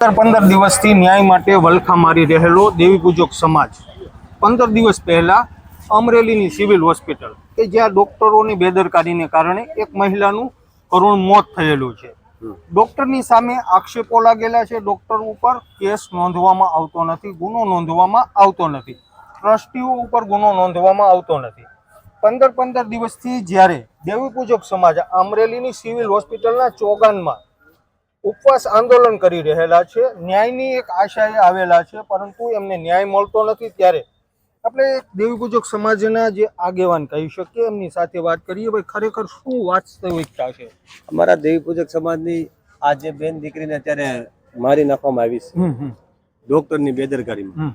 15 દિવસથી ન્યાય માટે વલખા મારી રહેલો દેવી પૂજક સમાજ 15 દિવસ પહેલા અમરેલીની સિવિલ હોસ્પિટલ કે જ્યાં ડોક્ટરોની બેદરકારીને કારણે એક મહિલાનું કરુણ મોત થયેલું છે. ડોક્ટરની સામે આક્ષેપો લાગેલા છે. ડોક્ટર ઉપર કેસ નોંધવામાં આવતો નથી, ગુનો નોંધવામાં આવતો નથી, ટ્રસ્ટીઓ ઉપર ગુનો નોંધવામાં આવતો નથી. 15 દિવસથી જ્યારે દેવી પૂજક સમાજ અમરેલીની સિવિલ હોસ્પિટલના ચોગાનમાં ઉપવાસ આંદોલન કરી રહેલા છે, ન્યાયની એક આશાએ આવેલા છે, પરંતુ એમને ન્યાય મળતો નથી. ત્યારે આપણે દેવી પૂજક સમાજના જે આગેવાન કહી શકીએ એમની સાથે વાત કરીએ. ભાઈ, ખરેખર શું વાસ્તવિકતા છે? અમારા દેવી પૂજક સમાજની આ જે બેન દીકરીને અત્યારે મારી નાખવામાં આવી છે ડોક્ટરની બેદરકારીમાં,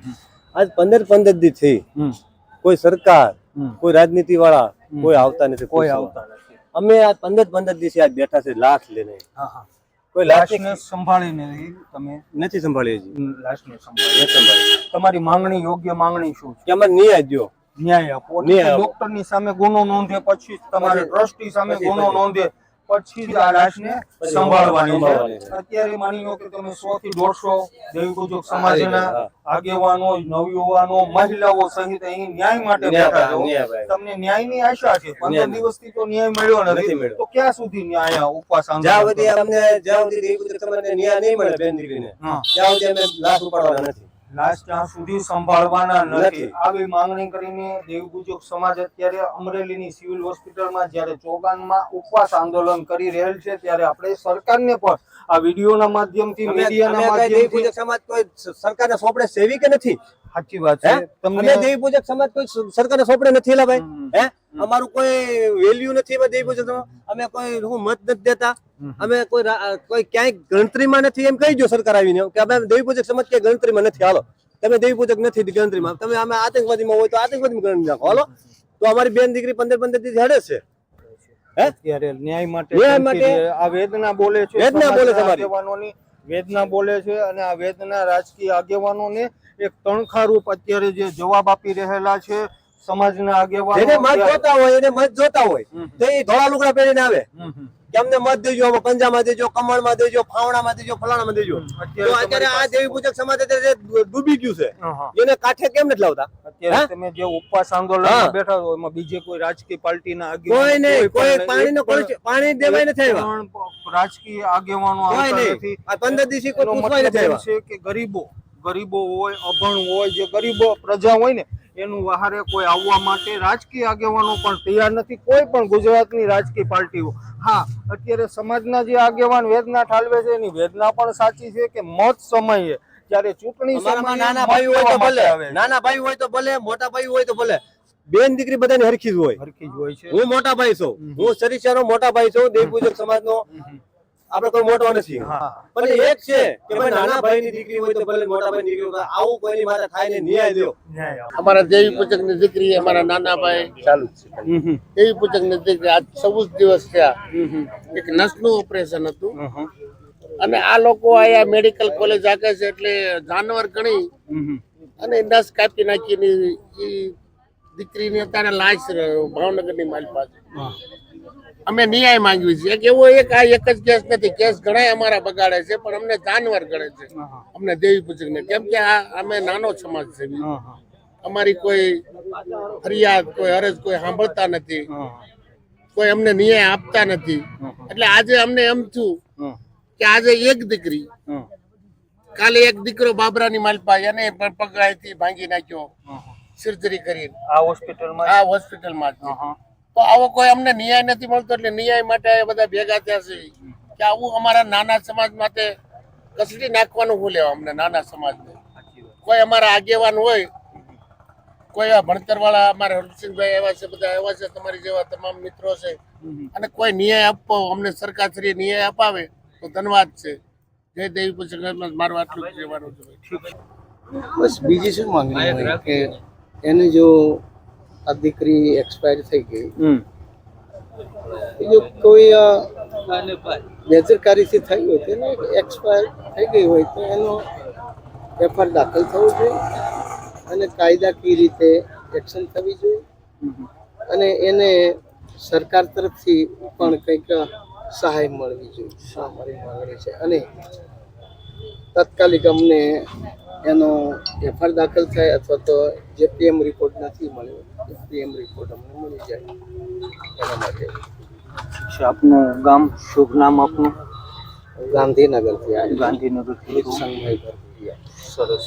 આજ 15 દી થઈ કોઈ સરકાર, કોઈ રાજનીતિ વાળા કોઈ આવતા નથી. અમે આ 15 દિવસે આજ બેઠા છે લાશ લઈને. કોઈ લાશને સંભાળીને તમે નથી સંભાળી, લાશને સંભાળી. તમારી માંગણી, યોગ્ય માંગણી શું છે? અમારે ન્યાય દો, ન્યાય આપો. ડોક્ટરની સામે ગુનો નોંધે પછી તમારે ટ્રસ્ટી સામે ગુનો નોંધે પછી જ આ લાશને સંભાળવાની છે. અત્યારે માની લો કે તમે 100 થી 150 દેવી પૂજક સમાજના આગેવાનો, નવયુવાનો, મહિલાઓ સહિત અહીં ન્યાય માટે બેઠા છો. તમને ન્યાયની આશા છે. 15 દિવસથી તો ન્યાય મળ્યો નથી, તો ક્યાં સુધી ન્યાય ઉપવાસ જ્યાં સુધી અમને જ્યાં સુધી દેવી પૂજક સમાજને ન્યાય નહીં મળે બેન દીકરીને, ત્યાં સુધી અમે લાશ ઉપાડવાના નથી, લાશ ત્યાં સુધી સંભાળવાના નથી. આવી માંગણી કરીને દેવી પૂજક સમાજ અત્યારે અમરેલીની સિવિલ હોસ્પિટલમાં જ્યારે ચોગાનમાં ઉપવાસ આંદોલન કરી રહેલ છે. ત્યારે આપણે સરકારને પણ આ વિડીયોના માધ્યમથી, મીડિયાના માધ્યમથી, દેવી પૂજક સમાજ કોઈ સરકારને સોંપડે સેવી કે નથી? સાચી વાત છે. તમને દેવી પૂજક સમાજ કોઈ સરકારને સોંપડે નથી એલા ભાઈ. હે, અમારું કોઈ વેલ્યુ નથી દેવી પૂજક. અમે કોઈ મત નથી દેતા, અમે કોઈ ક્યાંય ગણતરીમાં નથી એમ કહી દો સરકાર આવીને કે અમે દેવી પૂજક સમાજ કે ગણતરીમાં નથી. હાલો, તમે દેવી પૂજક નથી ગણતરીમાં, તમે અમે આતંકવાદીમાં હોય તો આતંકવાદી ગણતરી નાખો. હાલો, તો અમારી બેન દીકરી 15 દી હડે છે. અત્યારે ન્યાય માટે આ વેદના બોલે છે, આગેવાનોની વેદના બોલે છે. અને આ વેદના રાજકીય આગેવાનોને એક તણખારૂપ અત્યારે જે જવાબ આપી રહેલા છે સમાજના આગેવાનો. એને મત જોતા હોય તો એ ધોળા લુગડા પહેરીને આવે કે અમને મત દેજો, પંજામાં દેજો, કમળમાં દેજો, ફાવણામાં દેજો, ફલાણામાં દેજો. તો અત્યારે આ દેવી પૂજક સમાજ અત્યારે ડૂબી ગયું છે, એને કાંઠે કેમ નથી લાવતા? અત્યારે તમે જે ઉપવાસ આંદોલન બેઠા છો એમાં બીજે કોઈ રાજકીય પાર્ટીના કોઈ નહીં, કોઈ પાણી દેવાય નથી આવ્યા, રાજકીય આગેવાનો આવતા નથી. આ 15 દિવસથી કોઈ પૂછવાય નથી આવ્યા. છે કે ગરીબો હોય, અભણ હોય, જે ગરીબો પ્રજા હોય ને એનું વહારે કોઈ આવવા માટે રાજકીય આગેવાનો પણ તૈયાર નથી, કોઈ પણ ગુજરાતની રાજકીય પાર્ટીઓ. હા, અત્યારે સમાજના જે આગેવાન વેદના ઠાલવે છે એની વેદના પણ સાચી છે કે મત સમયે જ્યારે ચૂંટણી સમયે નાના ભાઈ હોય તો ભલે, નાના ભાઈ હોય તો ભલે, મોટા ભાઈ હોય તો ભલે, બેન દીકરી બધાની હરખી જ હોય છે. હું મોટા ભાઈ છું, હું સરીસાનો મોટા ભાઈ છું, દેવી પૂજક સમાજનો. આપણે કોઈ મોટો નથી, પણ એક છે કે ભાઈ નાના ભાઈની દીકરી હોય તો ભલે, મોટા ભાઈની દીકરી હોય, આવું કોઈની માથે થાય ને ન્યાય દો. અમારા દેવી પૂજકની દીકરી, અમારા નાના ભાઈ ચાલુ છે. દેવી પૂજકની દીકરી આજ 24 દિવસ થયા. એક નસનું ઓપરેશન હતું અને આ લોકો આયા મેડિકલ કોલેજ આગળ છે એટલે જાનવર ગણી અને નસ કાપી નાખી. દીકરીની અત્યારે લાશ ભાવનગરની મારી પાસે. અમે ન્યાય માંગવી છે. એક એવો એક જ કેસ નથી, કેસ ઘણા અમારા બગાડે છે, પણ અમને જાનવર ગણે છે અમને દેવી પૂજક ને. કેમ કે અમે નાનો સમાજ છે, અમારી કોઈ ફરિયાદ, કોઈ અરજ કોઈ સાંભળતા નથી, કોઈ અમને ન્યાય આપતા નથી. એટલે આજે અમને એમ થયું કે આજે એક દીકરી, કાલે એક દીકરો બાબરાની માલપા, એને પણ પગલાથી ભાંગી નાખ્યો સર્જરી કરીને આ હોસ્પિટલમાં. તો આવો કોઈ અમને ન્યાય નથી મળતો, એટલે ન્યાય માટે બધા ભેગા થયા છે કે આવું અમારા નાના સમાજ માટે કસડી નાખવાનું હું લેવા. અમને નાના સમાજને કોઈ અમારા આગેવાન હોય, કોઈ ભણતર વાળા અમારા હરસિંહભાઈ એવા છે, બધા એવા છે, તમારી જેવા તમામ મિત્રો છે, અને કોઈ ન્યાય આપવો અમને સરકાર શ્રી ન્યાય અપાવે તો ધન્યવાદ છે. જય દેવી પૂજક. મારું આટલું જ કહેવાનું છે. બસ બીજી શું માંગણી હોય કે એને જો આ દીકરી એક્સપાયર થઈ ગઈ, જો કોઈ બેદરકારીથી થઈ હોય, તેને એક્સપાયર થઈ ગઈ હોય તો એનો એફઆઈઆર દાખલ થવો જોઈએ અને કાયદાકીય રીતે એક્શન થવી જોઈએ. અને એને સરકાર તરફથી પણ કંઈક સહાય મળવી જોઈએ. આ મારી માંગણી છે. અને તાત્કાલિક અમને એનો એફઆઈઆર દાખલ થાય અથવા તો જે પીએમ રિપોર્ટ નથી મળ્યો એ પીએમ રિપોર્ટ અમને મળી જાય એના માટે આપનું ગામ શુભ નામ આપનું ગાંધીનગરથી આવ્યા ગાંધીનગરથી સંઘભાઈ ભરભૂરિયા. સરસ